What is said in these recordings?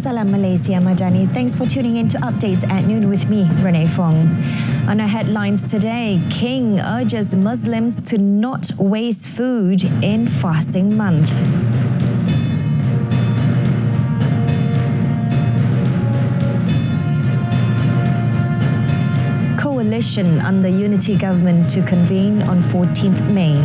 Salam Malaysia Madani. Thanks for tuning in to Updates at Noon with me, Renee Fong. On our headlines today, King urges Muslims to not waste food in fasting month. Coalition under unity government to convene on 14th May.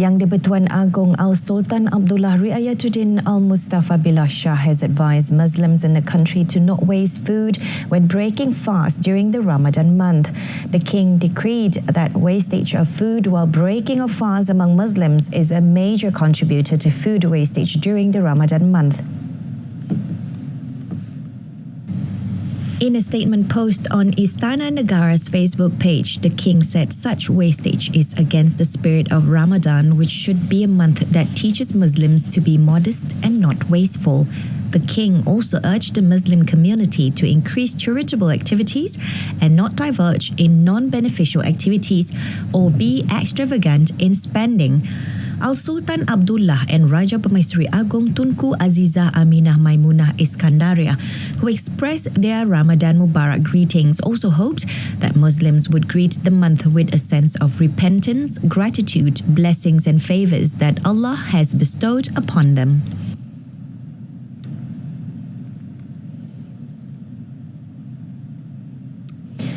Yang di-Pertuan Agong Al-Sultan Abdullah Riayatuddin Al-Mustafa Billah Shah has advised Muslims in the country to not waste food when breaking fast during the Ramadan month. The king decreed that wastage of food while breaking a fast among Muslims is a major contributor to food wastage during the Ramadan month. In a statement post on Istana Negara's Facebook page, the king said such wastage is against the spirit of Ramadan, which should be a month that teaches Muslims to be modest and not wasteful. The king also urged the Muslim community to increase charitable activities and not divulge in non-beneficial activities or be extravagant in spending. Al-Sultan Abdullah and Raja Pemaisuri Agong Tunku Azizah Aminah Maimunah Iskandaria, who expressed their Ramadan Mubarak greetings, also hoped that Muslims would greet the month with a sense of repentance, gratitude, blessings and favours that Allah has bestowed upon them.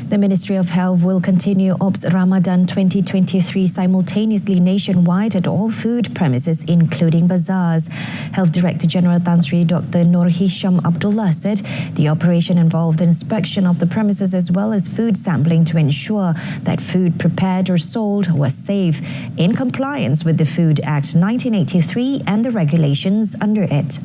The Ministry of Health will continue Ops Ramadan 2023 simultaneously nationwide at all food premises, including bazaars. Health Director General Tan Sri Dr. Nur Hisham Abdullah said the operation involved inspection of the premises as well as food sampling to ensure that food prepared or sold was safe, in compliance with the Food Act 1983 and the regulations under it.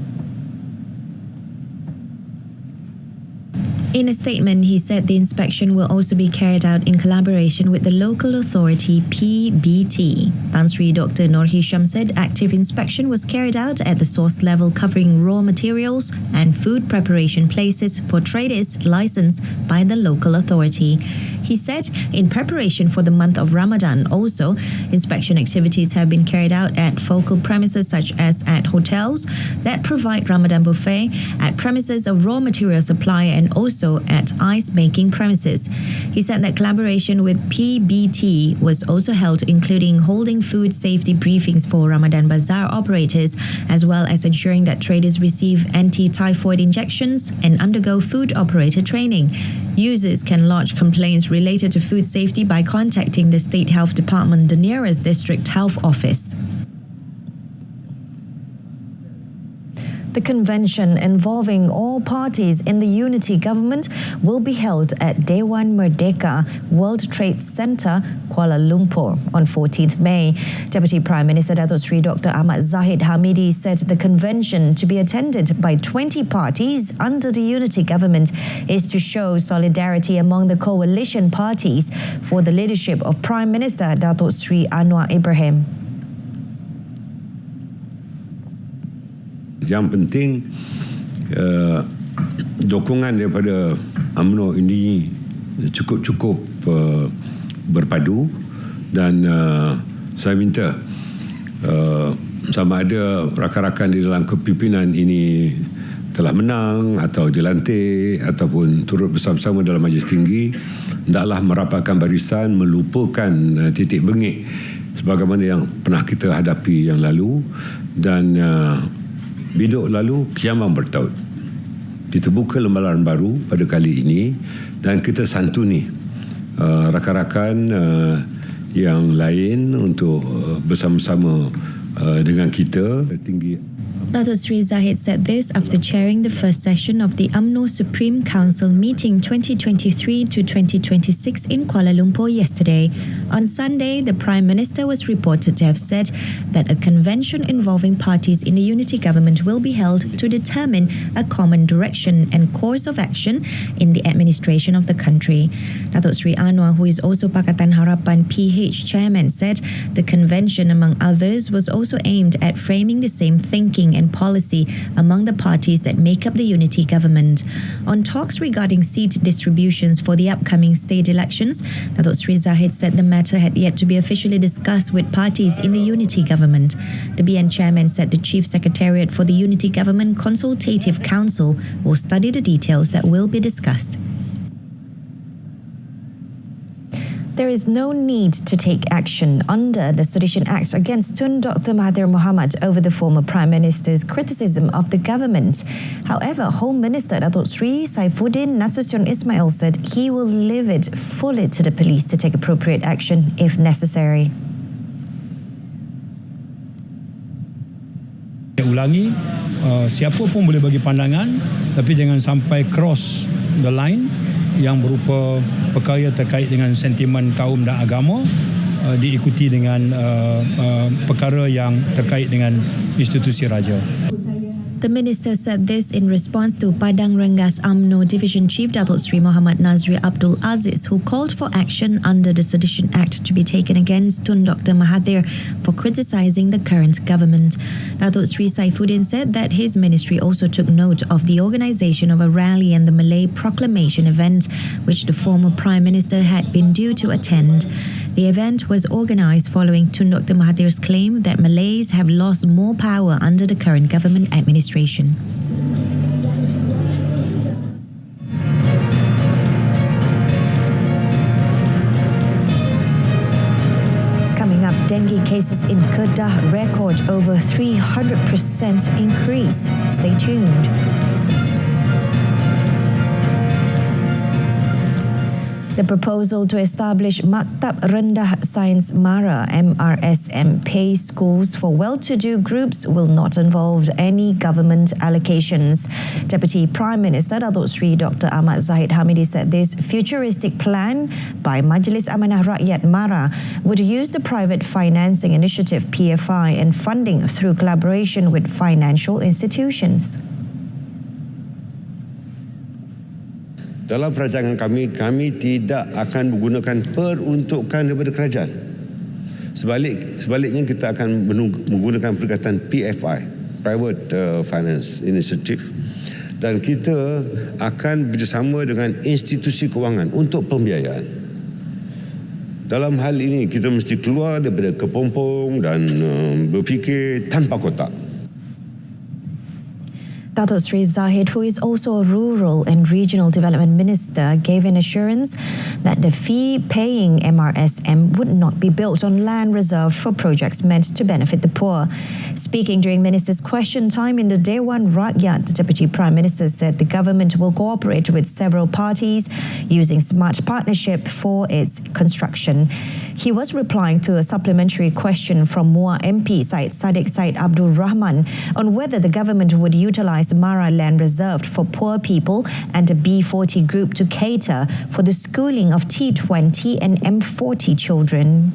In a statement, he said the inspection will also be carried out in collaboration with the local authority PBT. Tan Sri Dr. Nur Hisham said active inspection was carried out at the source level, covering raw materials and food preparation places for traders licensed by the local authority. He said in preparation for the month of Ramadan, also, inspection activities have been carried out at focal premises such as at hotels that provide Ramadan buffet, at premises of raw material supply and also at ice-making premises. He said that collaboration with PBT was also held, including holding food safety briefings for Ramadan Bazaar operators, as well as ensuring that traders receive anti-typhoid injections and undergo food operator training. Users can lodge complaints related to food safety by contacting the State Health Department, the nearest district health office. The convention involving all parties in the unity government will be held at Dewan Merdeka World Trade Center, Kuala Lumpur on 14th May. Deputy Prime Minister Datuk Seri Dr. Ahmad Zahid Hamidi said the convention, to be attended by 20 parties under the unity government, is to show solidarity among the coalition parties for the leadership of Prime Minister Datuk Seri Anwar Ibrahim. Yang penting dukungan daripada UMNO ini cukup berpadu, dan saya minta sama ada rakan-rakan di dalam kepimpinan ini telah menang atau dilantik ataupun turut bersama-sama dalam majlis tinggi, hendaklah merapatkan barisan, melupakan titik bengik sebagaimana yang pernah kita hadapi yang lalu, dan biduk lalu kiaman bertaut. Kita buka lembaran baru pada kali ini dan kita santuni rakan-rakan yang lain untuk bersama-sama dengan kita. Tinggi Datuk Sri Zahid said this after chairing the first session of the UMNO Supreme Council meeting 2023 to 2026 in Kuala Lumpur yesterday. On Sunday, the Prime Minister was reported to have said that a convention involving parties in the unity government will be held to determine a common direction and course of action in the administration of the country. Datuk Sri Anwar, who is also Pakatan Harapan PH chairman, said the convention, among others, was also aimed at framing the same thinking and policy among the parties that make up the unity government. On talks regarding seat distributions for the upcoming state elections, Datuk Sri Zahid said the matter had yet to be officially discussed with parties in the unity government. The BN chairman said the Chief Secretariat for the Unity Government Consultative Council will study the details that will be discussed. There is no need to take action under the Sedition Act against Tun Dr. Mahathir Mohamad over the former Prime Minister's criticism of the government. However, Home Minister Datuk Sri Saifuddin Nasution Ismail said he will leave it fully to the police to take appropriate action if necessary. Ulangi, siapa pun boleh bagi pandangan, tapi jangan sampai cross the line yang berupa perkara terkait dengan sentimen kaum dan agama diikuti dengan perkara yang terkait dengan institusi raja. The minister said this in response to Padang Rengas UMNO Division Chief Datuk Sri Muhammad Nazri Abdul Aziz, who called for action under the Sedition Act to be taken against Tun Dr. Mahathir for criticising the current government. Datuk Sri Saifuddin said that his ministry also took note of the organisation of a rally and the Malay Proclamation event, which the former Prime Minister had been due to attend. The event was organised following Tun Dr. Mahathir's claim that Malays have lost more power under the current government administration. Coming up, dengue cases in Kedah record over 300% increase. Stay tuned. The proposal to establish Maktab Rendah Sains Mara MRSM pay schools for well-to-do groups will not involve any government allocations. Deputy Prime Minister Datuk Sri Dr. Ahmad Zahid Hamidi said this futuristic plan by Majlis Amanah Rakyat Mara would use the private financing initiative PFI and funding through collaboration with financial institutions. Dalam perancangan kami tidak akan menggunakan peruntukan daripada kerajaan. Sebaliknya kita akan menggunakan perkataan PFI, Private Finance Initiative, dan kita akan bersama dengan institusi kewangan untuk pembiayaan. Dalam hal ini kita mesti keluar daripada kepompong dan berfikir tanpa kotak. Datuk Sri Zahid, who is also a Rural and Regional Development Minister, gave an assurance that the fee-paying MRSM would not be built on land reserved for projects meant to benefit the poor. Speaking during Minister's question time in the Dewan Rakyat, the Deputy Prime Minister said the government will cooperate with several parties using smart partnership for its construction. He was replying to a supplementary question from Muar MP Syed Sadiq Syed Abdul Rahman on whether the government would utilise Mara land reserved for poor people and a B40 group to cater for the schooling of T20 and M40 children.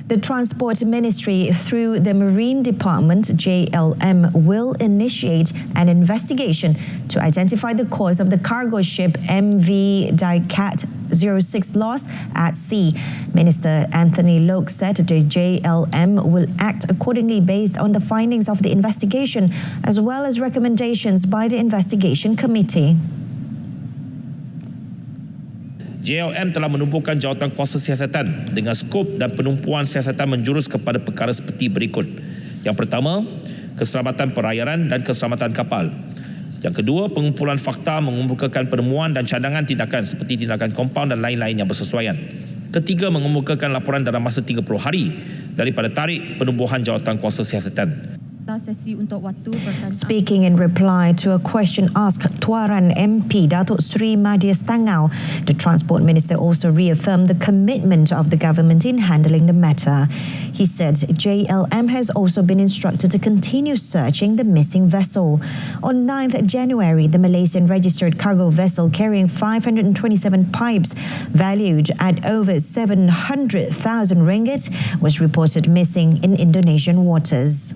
The Transport Ministry, through the Marine Department, JLM, will initiate an investigation to identify the cause of the cargo ship MV Dicat 06 loss at sea. Minister Anthony Loke said the JLM will act accordingly based on the findings of the investigation as well as recommendations by the investigation committee. JLM telah menumbuhkan jawatan kuasa siasatan dengan skop dan penumpuan siasatan menjurus kepada perkara seperti berikut. Yang pertama, keselamatan perairan dan keselamatan kapal. Yang kedua, pengumpulan fakta mengemukakan penemuan dan cadangan tindakan seperti tindakan kompaun dan lain-lain yang bersesuaian. Ketiga, mengemukakan laporan dalam masa 30 hari daripada tarikh penubuhan jawatan kuasa siasatan. Speaking in reply to a question asked Tuaran MP Datuk Sri Madias Tangau, the Transport Minister also reaffirmed the commitment of the government in handling the matter. He said JLM has also been instructed to continue searching the missing vessel. On 9th January, the Malaysian registered cargo vessel carrying 527 pipes valued at over 700,000 ringgit was reported missing in Indonesian waters.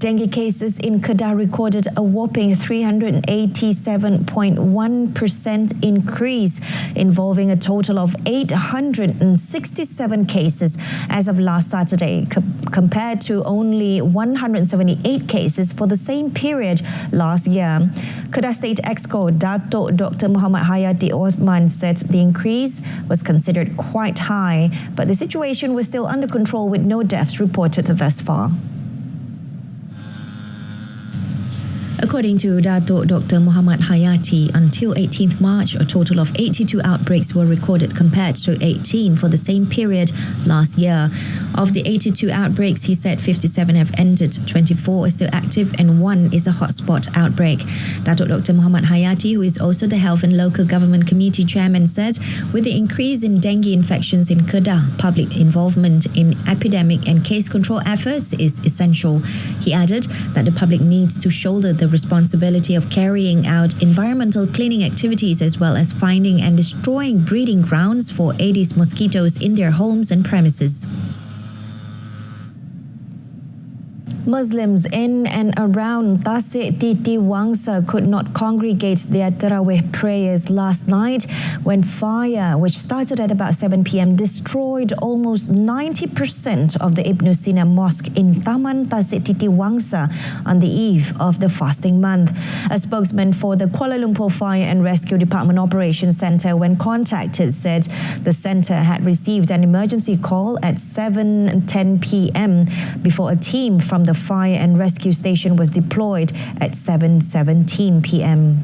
Dengue cases in Kedah recorded a whopping 387.1% increase, involving a total of 867 cases as of last Saturday, compared to only 178 cases for the same period last year. Kedah State Exco Datuk Dr. Muhammad Hayati Osman said the increase was considered quite high, but the situation was still under control with no deaths reported thus far. According to Datuk Dr. Muhammad Hayati, until 18th March, a total of 82 outbreaks were recorded compared to 18 for the same period last year. Of the 82 outbreaks, he said 57 have ended, 24 are still active and 1 is a hotspot outbreak. Datuk Dr. Muhammad Hayati, who is also the Health and Local Government Committee Chairman, said with the increase in dengue infections in Kedah, public involvement in epidemic and case control efforts is essential. He added that the public needs to shoulder the responsibility of carrying out environmental cleaning activities as well as finding and destroying breeding grounds for Aedes mosquitoes in their homes and premises. Muslims in and around Tasik Titi Wangsa could not congregate their Tarawih prayers last night when fire, which started at about 7 p.m, destroyed almost 90% of the Ibn Sina Mosque in Taman Tasik Titi Wangsa on the eve of the fasting month. A spokesman for the Kuala Lumpur Fire and Rescue Department Operations Centre, when contacted, said the centre had received an emergency call at 7:10 p.m. before a team from the fire and rescue station was deployed at 7:17 p.m.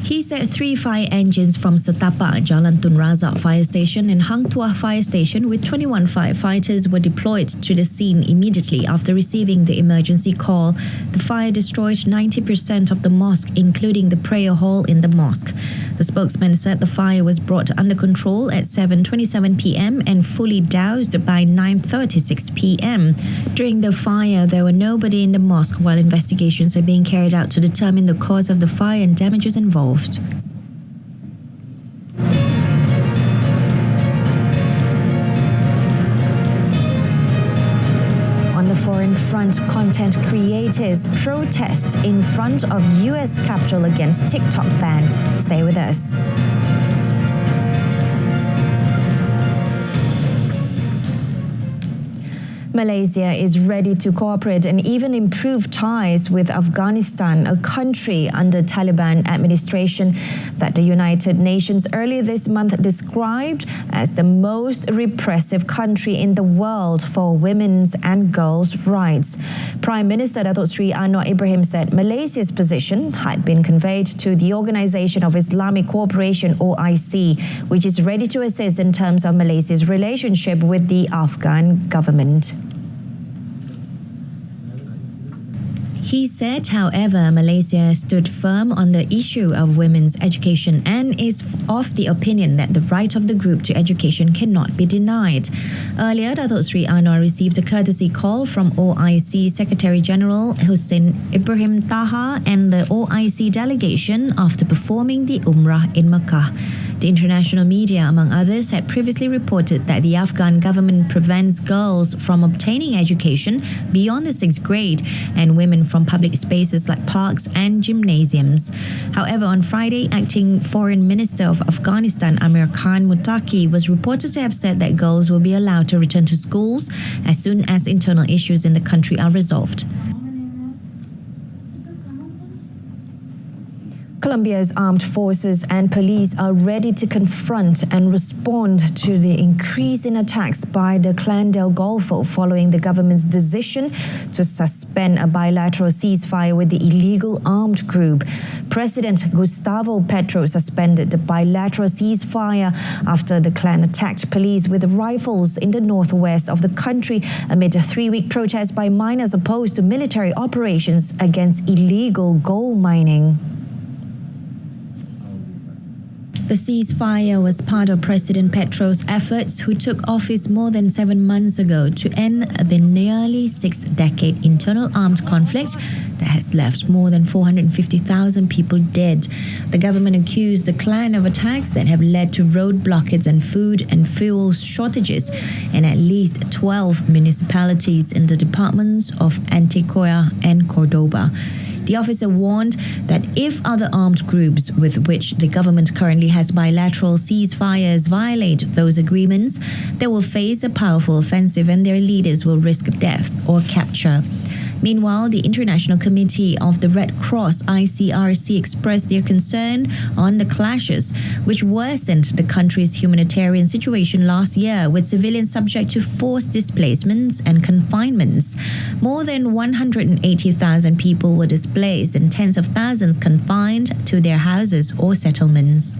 He said 3 fire engines from Setapak, Jalan Tun Razak Fire Station and Hang Tuah Fire Station with 21 firefighters were deployed to the scene immediately after receiving the emergency call. The fire destroyed 90% of the mosque, including the prayer hall in the mosque. The spokesman said the fire was brought under control at 7:27 p.m. and fully doused by 9:36 p.m. During the fire, there were nobody in the mosque while investigations are being carried out to determine the cause of the fire and damages involved. On the foreign front, content creators protest in front of US Capitol against TikTok ban. Stay with us. Malaysia is ready to cooperate and even improve ties with Afghanistan, a country under Taliban administration that the United Nations earlier this month described as the most repressive country in the world for women's and girls' rights. Prime Minister Datuk Sri Anwar Ibrahim said Malaysia's position had been conveyed to the Organisation of Islamic Cooperation, OIC, which is ready to assist in terms of Malaysia's relationship with the Afghan government. He said, however, Malaysia stood firm on the issue of women's education and is of the opinion that the right of the group to education cannot be denied. Earlier, Datuk Sri Anwar received a courtesy call from OIC Secretary General Hussein Ibrahim Taha and the OIC delegation after performing the Umrah in Mecca. The international media, among others, had previously reported that the Afghan government prevents girls from obtaining education beyond the 6th grade and women from public spaces like parks and gymnasiums. However, on Friday, acting Foreign Minister of Afghanistan Amir Khan Muttaqi was reported to have said that girls will be allowed to return to schools as soon as internal issues in the country are resolved. Colombia's armed forces and police are ready to confront and respond to the increase in attacks by the Clan del Golfo following the government's decision to suspend a bilateral ceasefire with the illegal armed group. President Gustavo Petro suspended the bilateral ceasefire after the clan attacked police with rifles in the northwest of the country amid a 3-week protest by miners opposed to military operations against illegal gold mining. The ceasefire was part of President Petro's efforts, who took office more than 7 months ago, to end the nearly 6-decade internal armed conflict that has left more than 450,000 people dead. The government accused the clan of attacks that have led to road blockades and food and fuel shortages in at least 12 municipalities in the departments of Antioquia and Cordoba. The officer warned that if other armed groups with which the government currently has bilateral ceasefires violate those agreements, they will face a powerful offensive and their leaders will risk death or capture. Meanwhile, the International Committee of the Red Cross (ICRC) expressed their concern on the clashes, which worsened the country's humanitarian situation last year, with civilians subject to forced displacements and confinements. More than 180,000 people were displaced and tens of thousands confined to their houses or settlements.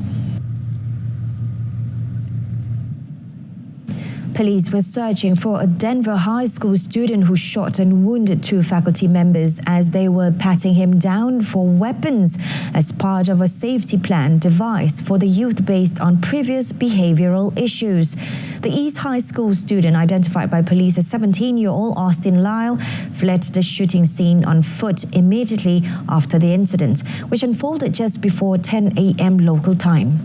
Police were searching for a Denver high school student who shot and wounded 2 faculty members as they were patting him down for weapons as part of a safety plan devised for the youth based on previous behavioral issues. The East High School student, identified by police as 17-year-old Austin Lyle, fled the shooting scene on foot immediately after the incident, which unfolded just before 10 a.m. local time.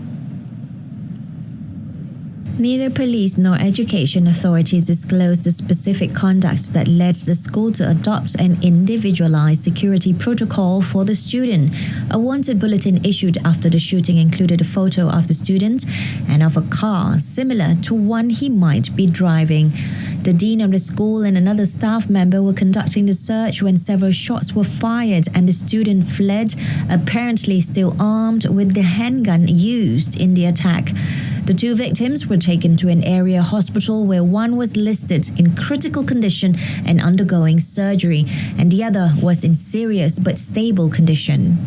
Neither police nor education authorities disclosed the specific conduct that led the school to adopt an individualized security protocol for the student. A wanted bulletin issued after the shooting included a photo of the student and of a car similar to one he might be driving. The dean of the school and another staff member were conducting the search when several shots were fired and the student fled, apparently still armed with the handgun used in the attack. The 2 victims were taken to an area hospital where one was listed in critical condition and undergoing surgery, and the other was in serious but stable condition.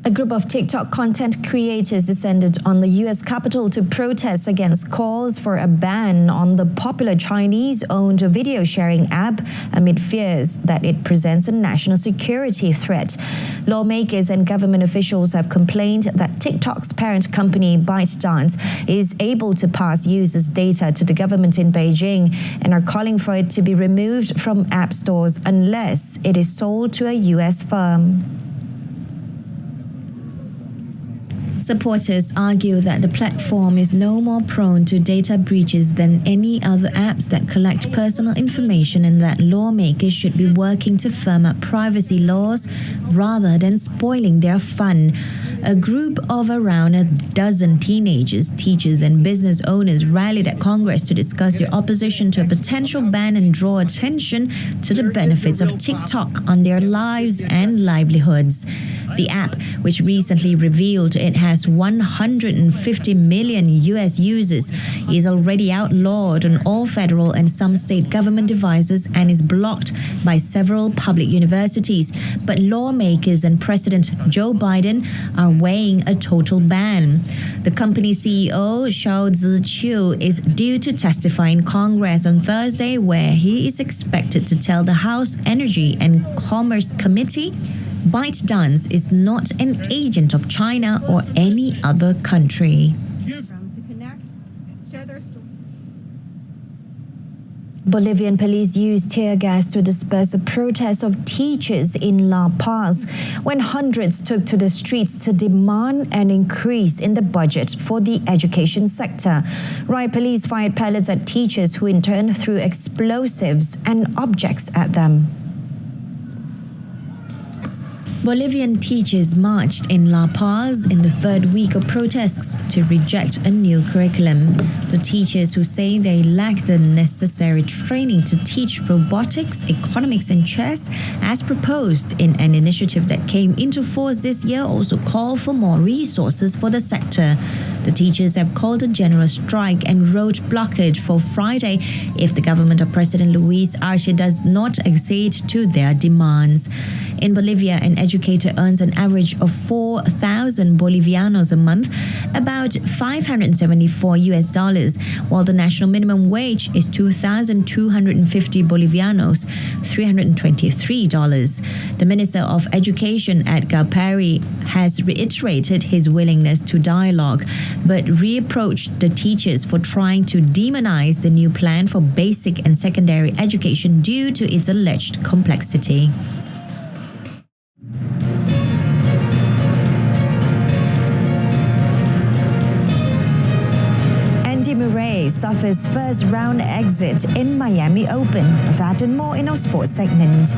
A group of TikTok content creators descended on the U.S. Capitol to protest against calls for a ban on the popular Chinese-owned video sharing app amid fears that it presents a national security threat. Lawmakers and government officials have complained that TikTok's parent company ByteDance is able to pass users' data to the government in Beijing and are calling for it to be removed from app stores unless it is sold to a U.S. firm. Supporters argue that the platform is no more prone to data breaches than any other apps that collect personal information, and that lawmakers should be working to firm up privacy laws rather than spoiling their fun. A group of around a dozen teenagers, teachers and business owners rallied at Congress to discuss their opposition to a potential ban and draw attention to the benefits of TikTok on their lives and livelihoods. The app, which recently revealed it has 150 million US users, is already outlawed on all federal and some state government devices and is blocked by several public universities. But lawmakers and President Joe Biden are weighing a total ban. The company CEO, Shao Ziqiu, is due to testify in Congress on Thursday, where he is expected to tell the House Energy and Commerce Committee ByteDance is not an agent of China or any other country. Bolivian police used tear gas to disperse a protest of teachers in La Paz when hundreds took to the streets to demand an increase in the budget for the education sector. Riot police fired pellets at teachers who in turn threw explosives and objects at them. Bolivian teachers marched in La Paz in the 3rd week of protests to reject a new curriculum. The teachers, who say they lack the necessary training to teach robotics, economics and chess as proposed in an initiative that came into force this year, also call for more resources for the sector. The teachers have called a general strike and road blockade for Friday if the government of President Luis Arce does not accede to their demands. In Bolivia, an educator earns an average of 4,000 Bolivianos a month, about $574, while the national minimum wage is 2,250 Bolivianos, $323. The Minister of Education at Galpari has reiterated his willingness to dialogue, but reproached the teachers for trying to demonize the new plan for basic and secondary education due to its alleged complexity. Suffers first round exit in Miami Open. That and more in our sports segment.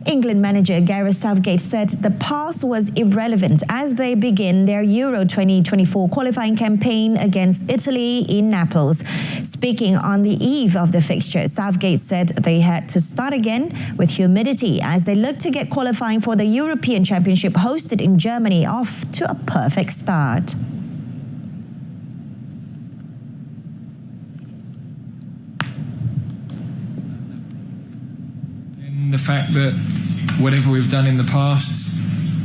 England manager Gareth Southgate said the past was irrelevant as they begin their Euro 2024 qualifying campaign against Italy in Naples. Speaking on the eve of the fixture, Southgate said they had to start again with humility as they look to get qualifying for the European Championship hosted in Germany off to a perfect start. The fact that whatever we've done in the past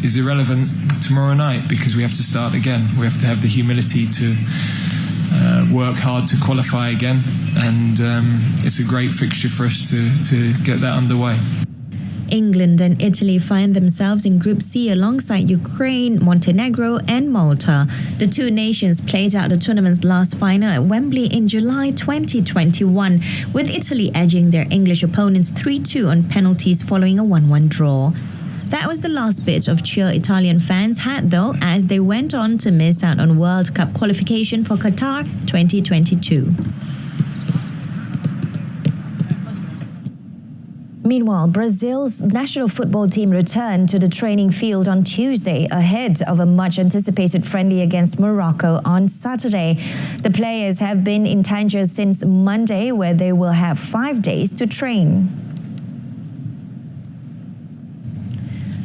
is irrelevant tomorrow night because we have to start again. We have to have the humility to work hard to qualify again, and it's a great fixture for us to get that underway. England and Italy find themselves in Group C alongside Ukraine, Montenegro and Malta. The two nations played out the tournament's last final at Wembley in July 2021, with Italy edging their English opponents 3-2 on penalties following a 1-1 draw. That was the last bit of cheer Italian fans had, though, as they went on to miss out on World Cup qualification for Qatar 2022. Meanwhile, Brazil's national football team returned to the training field on Tuesday ahead of a much-anticipated friendly against Morocco on Saturday. The players have been in Tangier since Monday, where they will have 5 days to train.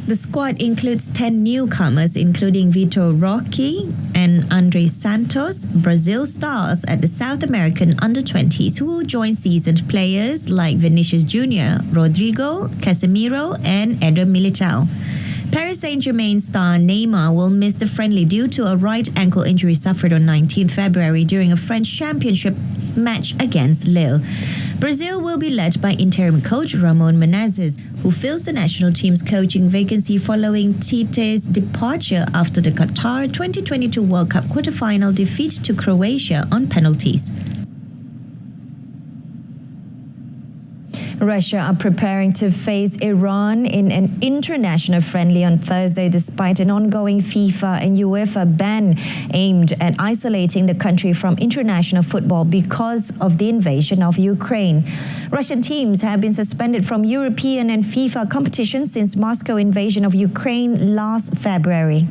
The squad includes 10 newcomers, including Vitor Roque and Andre Santos, Brazil stars at the South American Under-20s, who will join seasoned players like Vinicius Jr., Rodrigo, Casemiro and Eder Militao. Paris Saint-Germain star Neymar will miss the friendly due to a right ankle injury suffered on 19 February during a French championship match against Lille. Brazil will be led by interim coach Ramon Menezes, who fills the national team's coaching vacancy following Tite's departure after the Qatar 2022 World Cup quarter-final defeat to Croatia on penalties. Russia are preparing to face Iran in an international friendly on Thursday despite an ongoing FIFA and UEFA ban aimed at isolating the country from international football because of the invasion of Ukraine. Russian teams have been suspended from European and FIFA competitions since Moscow invasion of Ukraine last February.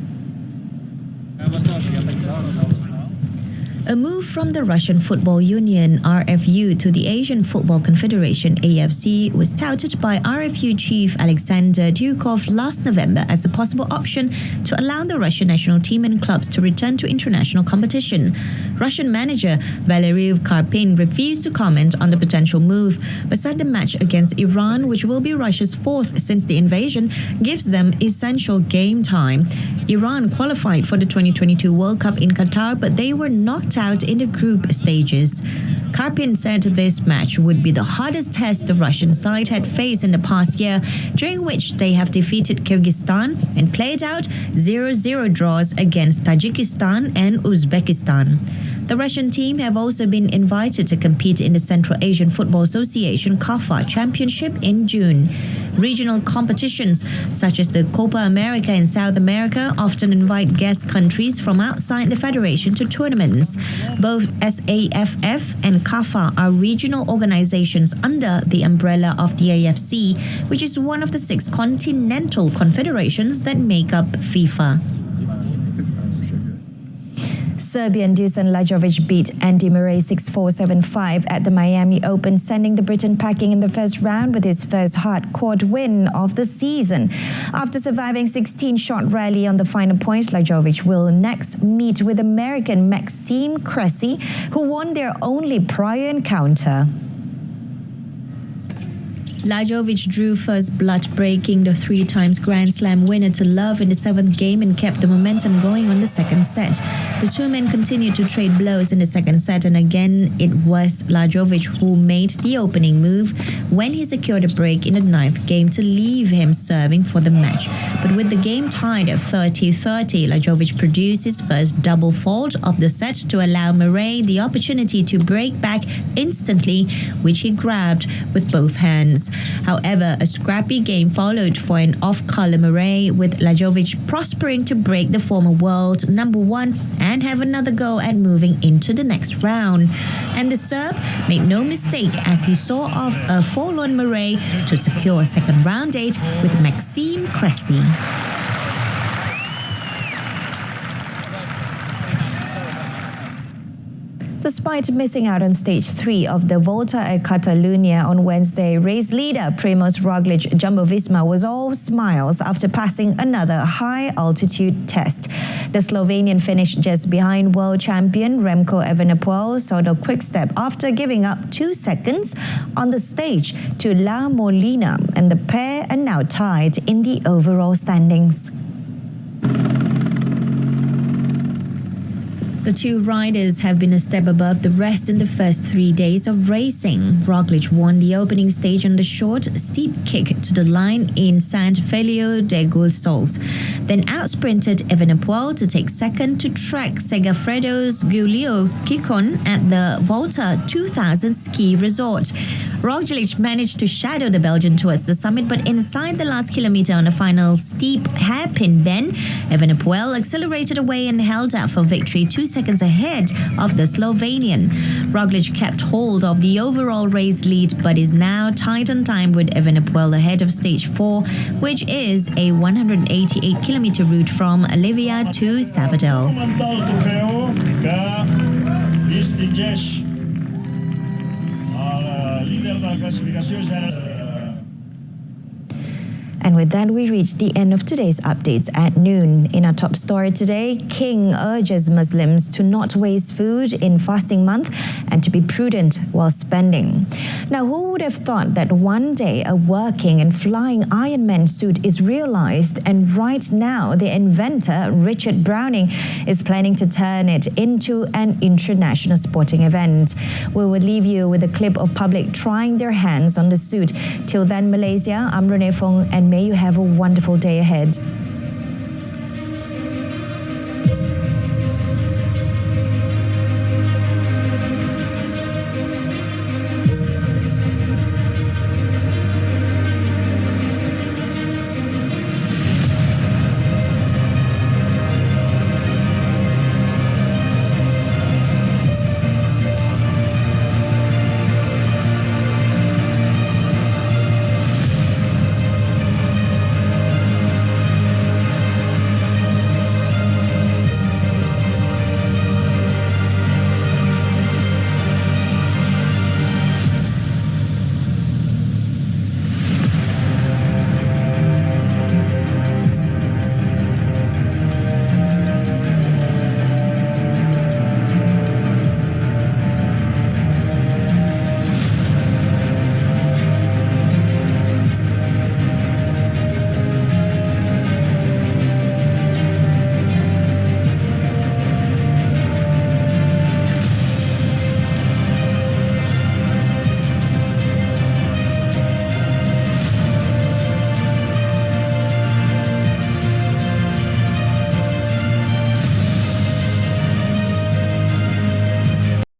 A move from the Russian Football Union (RFU) to the Asian Football Confederation (AFC) was touted by RFU chief Alexander Dukov last November as a possible option to allow the Russian national team and clubs to return to international competition. Russian manager Valery Karpin refused to comment on the potential move, but said the match against Iran, which will be Russia's fourth since the invasion, gives them essential game time. Iran qualified for the 2022 World Cup in Qatar, but they were knocked out in the group stages. Karpin said this match would be the hardest test the Russian side had faced in the past year, during which they have defeated Kyrgyzstan and played out 0-0 draws against Tajikistan and Uzbekistan. The Russian team have also been invited to compete in the Central Asian Football Association (CAFA) Championship in June. Regional competitions such as the Copa America in South America often invite guest countries from outside the federation to tournaments. Both SAFF and CAFA are regional organizations under the umbrella of the AFC, which is one of the 6 continental confederations that make up FIFA. Serbian Dusan Lajovic beat Andy Murray 6-4, 7-5 at the Miami Open, sending the Briton packing in the first round with his first hard-court win of the season. After surviving 16-shot rally on the final points, Lajovic will next meet with American Maxime Cressy, who won their only prior encounter. Lajovic drew first blood, breaking the 3 times Grand Slam winner to love in the 7th game and kept the momentum going on the second set. The two men continued to trade blows in the second set, and again it was Lajovic who made the opening move when he secured a break in the 9th game to leave him serving for the match. But with the game tied at 30-30, Lajovic produced his first double fault of the set to allow Murray the opportunity to break back instantly, which he grabbed with both hands. However, a scrappy game followed for an off-color Murray, with Lajovic prospering to break the former world number 1 and have another go at moving into the next round. And the Serb made no mistake as he saw off a forlorn Murray to secure a second round date with Maxime Cressy. Despite missing out on stage 3 of the Volta at Catalunya on Wednesday, race leader Primož Roglic Jumbo-Visma was all smiles after passing another high-altitude test. The Slovenian finished just behind world champion Remco Evenepoel, sort of quick step after giving up 2 seconds on the stage to La Molina, and the pair are now tied in the overall standings. The two riders have been a step above the rest in the first 3 days of racing. Roglic won the opening stage on the short, steep kick to the line in Sant Feliu de Guíxols, then outsprinted Evenepoel to take second to track Segafredo's Giulio Ciccone at the Volta 2000 ski resort. Roglic managed to shadow the Belgian towards the summit, but inside the last kilometre on the final steep hairpin bend, Evenepoel accelerated away and held out for victory 2 seconds ahead of the Slovenian. Roglic kept hold of the overall race lead, but is now tied on time with Evenepoel ahead of stage 4, which is a 188-kilometre route from Olivia to Sabadell. And with that, we reach the end of today's updates at noon. In our top story today, King urges Muslims to not waste food in fasting month and to be prudent while spending. Now, who would have thought that one day a working and flying Iron Man suit is realized, and right now the inventor, Richard Browning, is planning to turn it into an international sporting event. We will leave you with a clip of public trying their hands on the suit. Till then, Malaysia, I'm Renee Fong, and may you have a wonderful day ahead.